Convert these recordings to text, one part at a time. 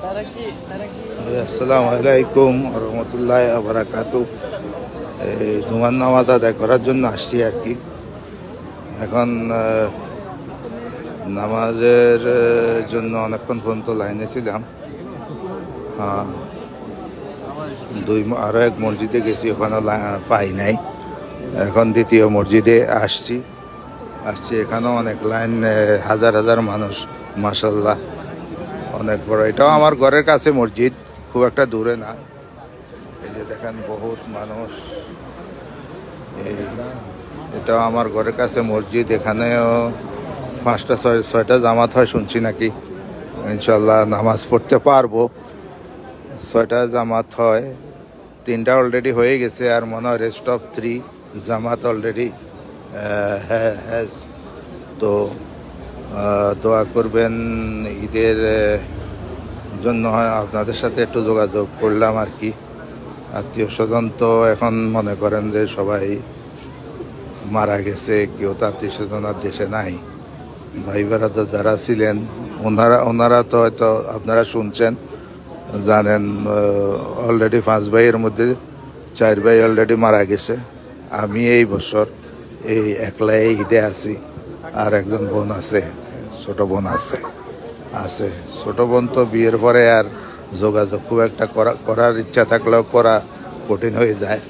আসসালামু আলাইকুম রহমতুল্লাহ বারাকাতু। এই জুমার নামাজ আদায় করার জন্য আসছি আর কি। এখন নামাজের জন্য অনেকক্ষণ পর্যন্ত লাইনে ছিলাম। হ্যাঁ, আরও এক মসজিদে গেছি, ওখানে পাই নাই। এখন দ্বিতীয় মসজিদে আসছি। এখানেও অনেক লাইন, হাজার হাজার মানুষ, মাশাল্লাহ অনেক বড়। এটাও আমার ঘরের কাছে মসজিদ, খুব একটা দূরে না। এই যে দেখেন বহুত মানুষ। এটাও আমার ঘরের কাছে মসজিদ। এখানেও 5টা 6টা জামাত হয় শুনছি নাকি। ইনশাল্লাহ নামাজ পড়তে পারবো। 6টা জামাত হয়, 3টা অলরেডি হয়ে গেছে, আর মনে হয় rest of 3 Jamaat already has. তো দোয়া করবেন ঈদের জন্য। হয় আপনাদের সাথে একটু যোগাযোগ করলাম আর কি। আত্মীয় স্বজন তো এখন মনে করেন যে সবাই মারা গেছে, কেউ তো আত্মীয় স্বজন আর দেশে নাই। ভাই বেড়াদার যারা ছিলেন ওনারা তো হয়তো আপনারা শুনছেন, জানেন। অলরেডি 5 ভাইয়ের মধ্যে 4 ভাই অলরেডি মারা গেছে। আমি এই বছর এই একলাই ঈদে আছি, আর একজন বোন আছে, ছোট বোন আছে। ছোট বোন তো বিয়ের পরে আর যোগাযোগ খুব একটা করার ইচ্ছা থাকলেও করা কঠিন হয়ে যায়।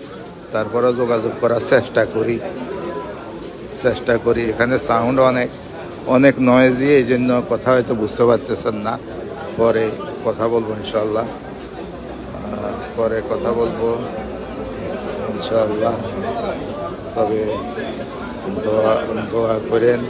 তারপরে যোগাযোগ করার চেষ্টা করি। এখানে সাউন্ড অনেক নয়েজি, এই জন্য কথা হয়তো বুঝতে পারতেছেন না। পরে কথা বলবো ইনশাল্লাহ, ইনশাল্লাহ। তবে দোয়া করেন।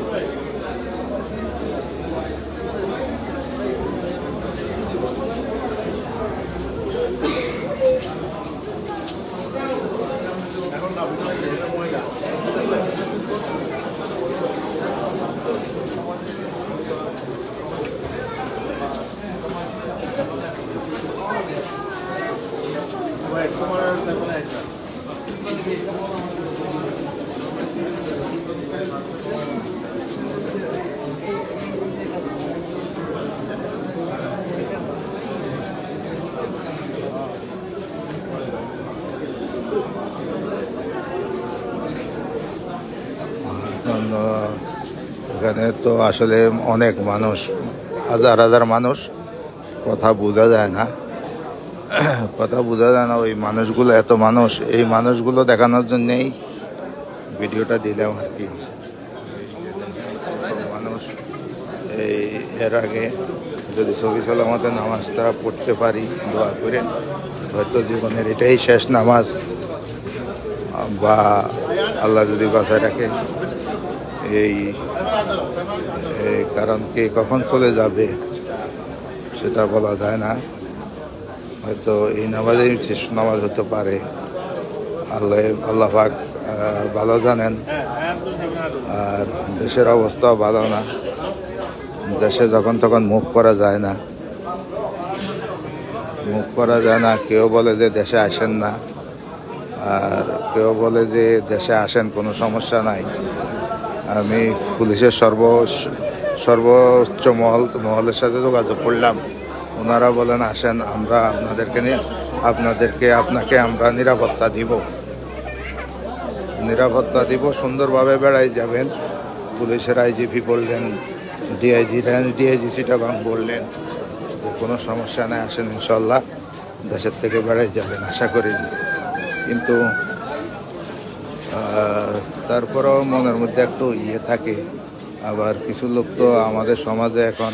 এখানে তো আসলে অনেক মানুষ, হাজার হাজার মানুষ, কথা বোঝা যায় না। ওই মানুষগুলো, এত মানুষ, এই মানুষগুলো দেখানোর জন্যেই ভিডিওটা দিলাম আর কি। মানুষ এর আগে যদি সহি সালামতে নামাজটা পড়তে পারি, দোয়া করে হয়তো জীবনের এটাই শেষ নামাজ, বা আল্লাহ যদি বাঁচায় রাখে। এই কারণ কে কখন চলে যাবে সেটা বলা যায় না। হয়তো এই নামাজেই শেষ নামাজ হতে পারে। আল্লাহ পাক ভালো জানেন। আর দেশের অবস্থাও ভালো না। দেশে যখন তখন মুখ করা যায় না। কেউ বলে যে দেশে আসেন না, আর কেউ বলে যে দেশে আসেন, কোনো সমস্যা নাই। আমি পুলিশের সর্বোচ্চ মহলের সাথে যোগাযোগ করলাম। ওনারা বলেন আসেন, আমরা আপনাকে আমরা নিরাপত্তা দিব, সুন্দরভাবে বেড়াই যাবেন। পুলিশের আইজিপি বললেন, ডিআইজি চিটাগাং বললেন যে কোনো সমস্যা নেই, আসেন ইনশাল্লাহ দেশের থেকে বেড়াই যাবেন, আশা করি। কিন্তু তারপরেও মনের মধ্যে একটু থাকে। আবার কিছু লোক তো আমাদের সমাজে এখন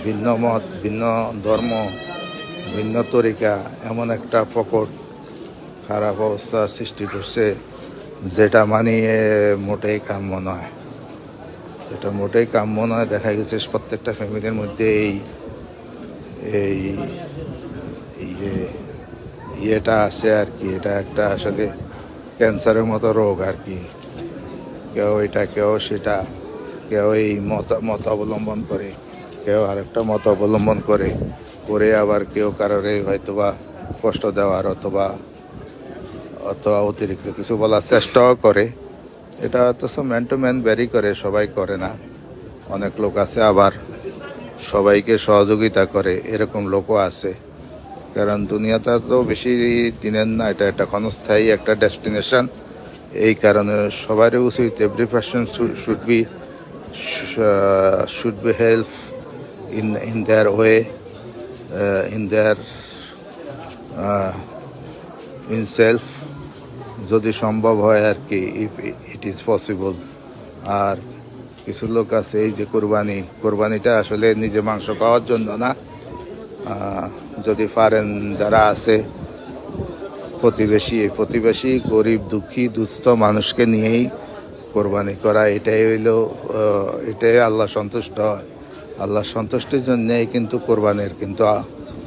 ভিন্ন মত, ভিন্ন ধর্ম, ভিন্ন তরিকা, এমন একটা প্রকট খারাপ অবস্থা সৃষ্টি করছে, যেটা মানিয়ে মোটেই কাম্য নয়। দেখা গেছে প্রত্যেকটা ফ্যামিলির মধ্যে এই ইয়েটা আছে আর কি। এটা একটা আসলে ক্যান্সারের মতো রোগ আর কি। কেউ এটা, কেউ সেটা, কেউ এই মত অবলম্বন করে, কেউ আরেকটা মত অবলম্বন করে আবার কেউ কারোরে হয়তোবা কষ্ট দেওয়ার অথবা অতিরিক্ত কিছু বলার চেষ্টাও করে। এটা তো ম্যান টু ম্যান ভ্যারি করে, সবাই করে না। অনেক লোক আছে আবার সবাইকে সহযোগিতা করে এরকম লোকও আছে। কারণ দুনিয়াটা তো বেশি দিনের না, এটা একটা ক্ষণস্থায়ী একটা ডেস্টিনেশন। এই কারণে সবারই উচিত every person should be help in their way, in their in self, যদি সম্ভব হয় আর কি, ইফ ইট ইজ পসিবল। আর কিছু লোক আছে এই যে কোরবানিটা আসলে নিজে মাংস খাওয়ার জন্য না, যদি পারেন যারা আছে প্রতিবেশী গরিব দুঃখী দুস্থ মানুষকে নিয়েই কোরবানি করা, এটাই আল্লাহ সন্তুষ্ট হয়। আল্লাহ সন্তুষ্টির জন্যই কিন্তু কোরবানির কিন্তু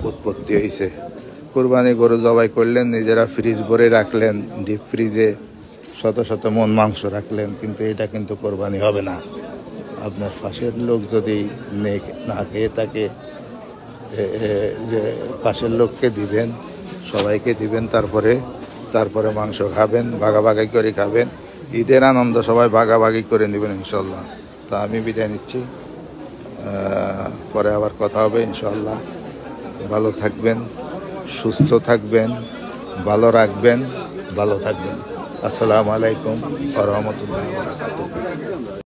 উৎপত্তি হয়েছে। কোরবানি গরু জবাই করলেন, নিজেরা ফ্রিজ ভরে রাখলেন, ডিপ ফ্রিজে শত শত মন মাংস রাখলেন, কিন্তু এটা কিন্তু কোরবানি হবে না। আপনার পাশের লোক যদি না খেয়ে থাকে, যে পাশের লোককে দিবেন, সবাইকে দিবেন, তারপরে মাংস খাবেন, ভাগাভাগি করে খাবেন। ঈদের আনন্দ সবাই ভাগাভাগি করে নেবেন ইনশাল্লাহ। তা আমি বিদায় নিচ্ছি, পরে আবার কথা হবে ইনশাল্লাহ। ভালো থাকবেন, সুস্থ থাকবেন, ভালো রাখবেন, ভালো থাকবেন। আসসালামু আলাইকুম ওয়া রাহমাতুল্লাহি ওয়া বারাকাতুহু।